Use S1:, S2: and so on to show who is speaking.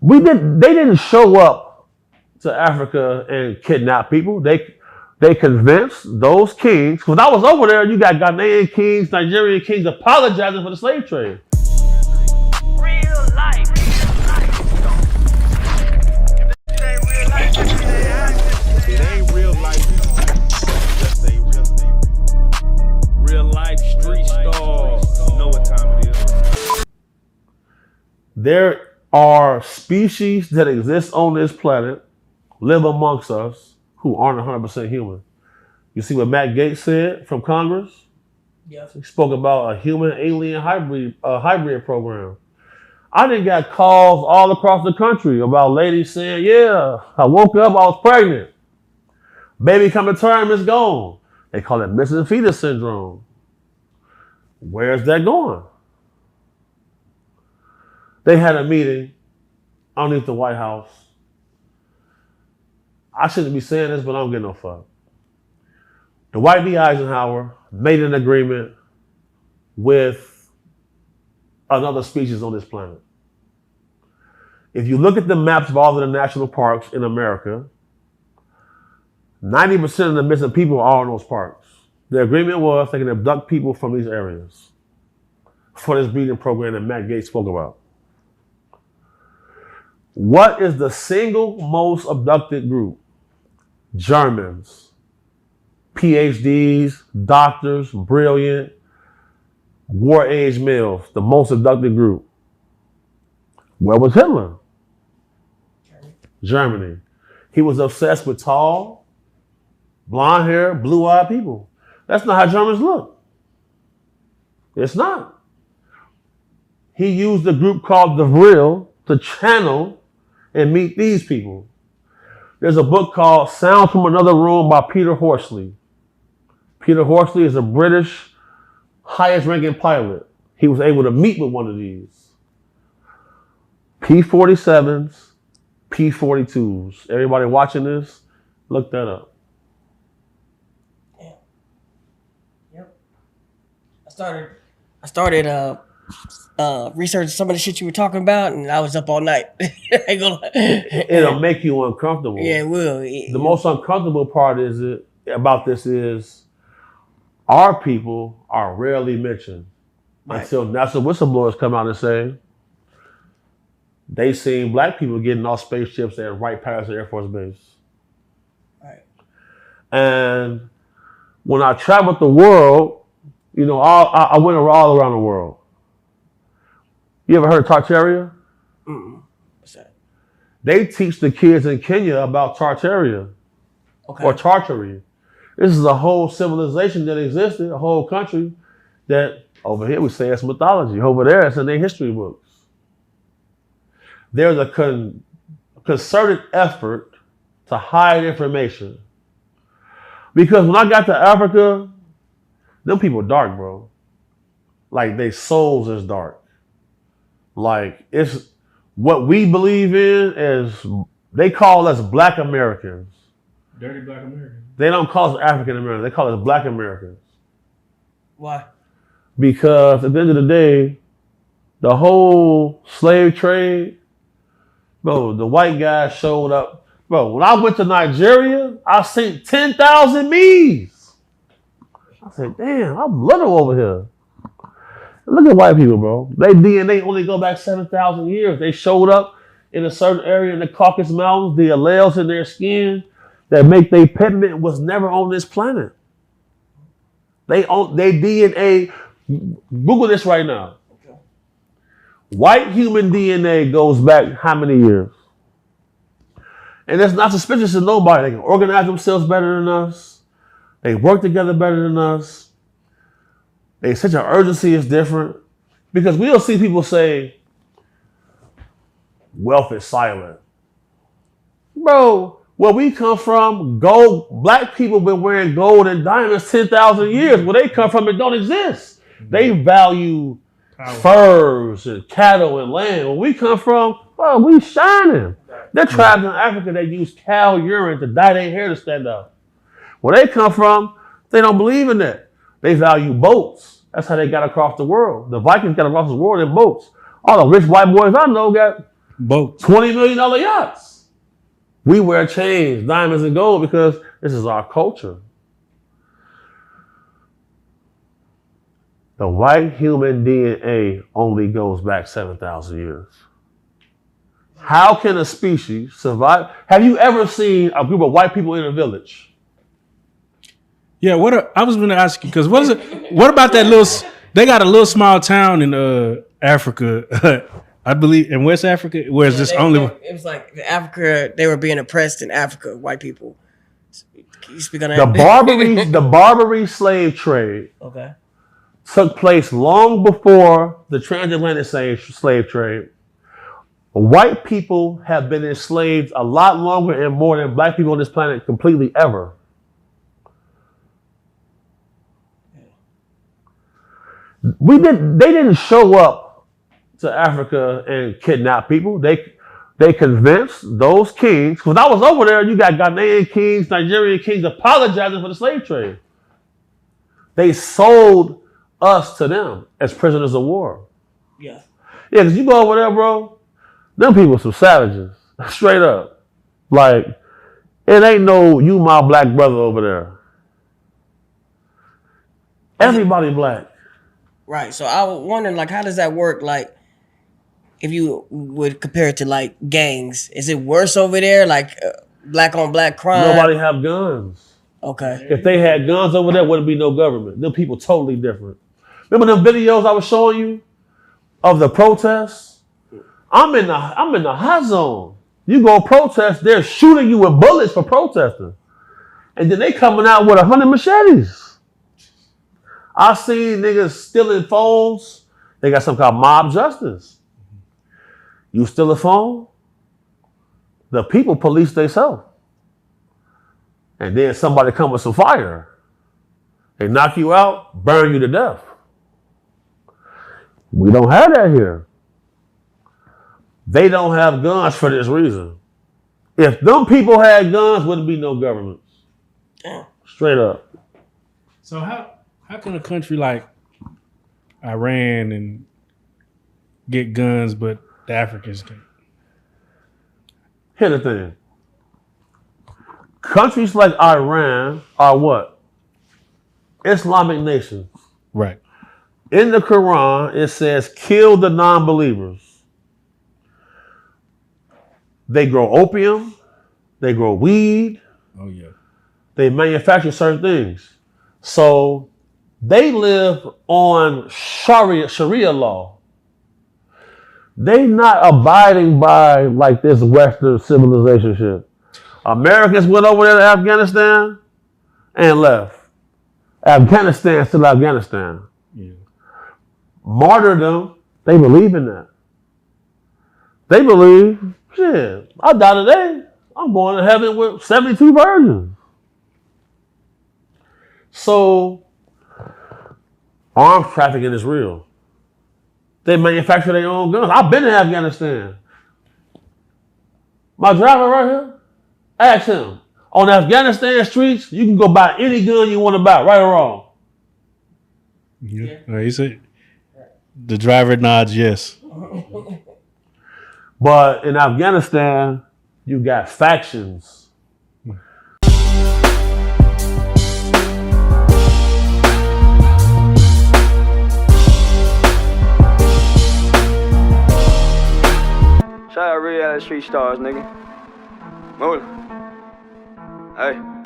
S1: They didn't show up to Africa and kidnap people. They convinced those kings, because I was over there, you got Ghanaian kings, Nigerian kings apologizing for the slave trade.
S2: Real life. It ain't real life. Just ain't Reallyfe Street Starz. You know what time it is.
S1: There are species that exist on this planet, live amongst us, who aren't 100% human. You see what Matt Gaetz said from Congress?
S3: Yes.
S1: He spoke about a human-alien hybrid program. I done got calls all across the country about ladies saying, yeah, I woke up, I was pregnant. Baby come to term, it's gone. They call it missing fetus syndrome. Where's that going? They had a meeting underneath the White House. I shouldn't be saying this, but I don't give no fuck. Dwight D. Eisenhower made an agreement with another species on this planet. If you look at the maps of all of the national parks in America, 90% of the missing people are in those parks. The agreement was they can abduct people from these areas for this breeding program that Matt Gaetz spoke about. What is the single most abducted group? Germans, PhDs, doctors, brilliant, war-age males, the most abducted group. Where was Hitler? Germany. He was obsessed with tall, blonde hair, blue-eyed people. That's not how Germans look. It's not. He used a group called the Vril to channel and meet these people. There's a book called Sounds from Another Room by Peter Horsley. Peter Horsley is a British highest ranking pilot. He was able to meet with one of these. P-47s, P-42s. Everybody watching this, look that up.
S3: Yeah. Yep. I started researching some of the shit you were talking about, and I was up all night.
S1: It'll make you uncomfortable.
S3: Yeah, it will.
S1: The most uncomfortable part about this is our people are rarely mentioned. Right. Until NASA whistleblowers come out and say they seen black people getting off spaceships that right past the Air Force Base.
S3: Right.
S1: And when I traveled the world, you know, I went all around the world. You ever heard of Tartaria?
S3: Mm-mm. What's that?
S1: They teach the kids in Kenya about Tartaria, okay, or Tartary. This is a whole civilization that existed, a whole country that over here we say it's mythology. Over there it's in their history books. There's a concerted effort to hide information. Because when I got to Africa, them people dark, bro. Like their souls is dark. Like it's what we believe in is, they call us Black Americans.
S4: Dirty Black Americans.
S1: They don't call us African Americans, they call us Black Americans.
S3: Why?
S1: Because at the end of the day, the whole slave trade, bro, the white guy showed up. Bro, when I went to Nigeria, I seen 10,000 me's. I said, damn, I'm little over here. Look at white people, bro. Their DNA only go back 7,000 years. They showed up in a certain area in the Caucasus Mountains. The alleles in their skin that make their pigment was never on this planet. They DNA, Google this right now. Okay. White human DNA goes back how many years? And that's not suspicious of nobody. They can organize themselves better than us. They work together better than us. Their sense of urgency is different. Because we'll see people say, wealth is silent. Bro, where we come from, gold, black people been wearing gold and diamonds 10,000 years. Where they come from, it don't exist. They value furs and cattle and land. Where we come from, bro, we shining. There are tribes in Africa that use cow urine to dye their hair to stand up. Where they come from, they don't believe in that. They value boats. That's how they got across the world. The Vikings got across the world in boats. All the rich white boys I know got
S4: Boats.
S1: $20 million yachts. We wear chains, diamonds, and gold because this is our culture. The white human DNA only goes back 7,000 years. How can a species survive? Have you ever seen a group of white people in a village?
S4: Yeah, I was going to ask you, because what about that little, they got a little small town in Africa, I believe, in West Africa, where it's just only.
S3: It was like in Africa, they were being oppressed in Africa, white people. Can you speak on that?
S1: The Barbary slave trade
S3: Okay.
S1: took place long before the transatlantic slave trade. White people have been enslaved a lot longer and more than black people on this planet completely ever. They didn't show up to Africa and kidnap people. They convinced those kings. When I was over there, you got Ghanaian kings, Nigerian kings apologizing for the slave trade. They sold us to them as prisoners of war.
S3: Yeah.
S1: Yeah, because you go over there, bro, them people some savages. Straight up. Like, it ain't no you my black brother over there. Everybody black.
S3: Right. So I was wondering, like, how does that work? Like, if you would compare it to like gangs, is it worse over there? Like black on black crime?
S1: Nobody have guns.
S3: Okay.
S1: If they had guns over there, wouldn't be no government. Them people totally different. Remember them videos I was showing you of the protests? I'm in the hot zone. You go protest, they're shooting you with bullets for protesting. And then they coming out with 100 machetes. I seen niggas stealing phones. They got something called mob justice. You steal a phone, the people police themselves. And then somebody come with some fire. They knock you out, burn you to death. We don't have that here. They don't have guns for this reason. If them people had guns, wouldn't be no governments. Straight up.
S4: So how can a country like Iran and get guns, but the Africans can't?
S1: Here's the thing. Countries like Iran are what? Islamic nations.
S4: Right.
S1: In the Quran, it says, kill the non-believers. They grow opium. They grow weed.
S4: Oh, yeah.
S1: They manufacture certain things. So they live on Sharia law. They not abiding by like this Western civilization shit. Americans went over there to Afghanistan and left. Afghanistan still Afghanistan.
S4: Yeah.
S1: Martyrdom, they believe in that. They believe, shit, I die today, I'm going to heaven with 72 virgins. So, arms trafficking is real. They manufacture their own guns. I've been in Afghanistan. My driver right here, ask him. On Afghanistan streets, you can go buy any gun you want to buy, right or wrong.
S4: Yeah. He said the driver nods yes.
S1: But in Afghanistan, you got factions.
S5: Shout out Reallyfe Street Starz, nigga. Move it. Hey.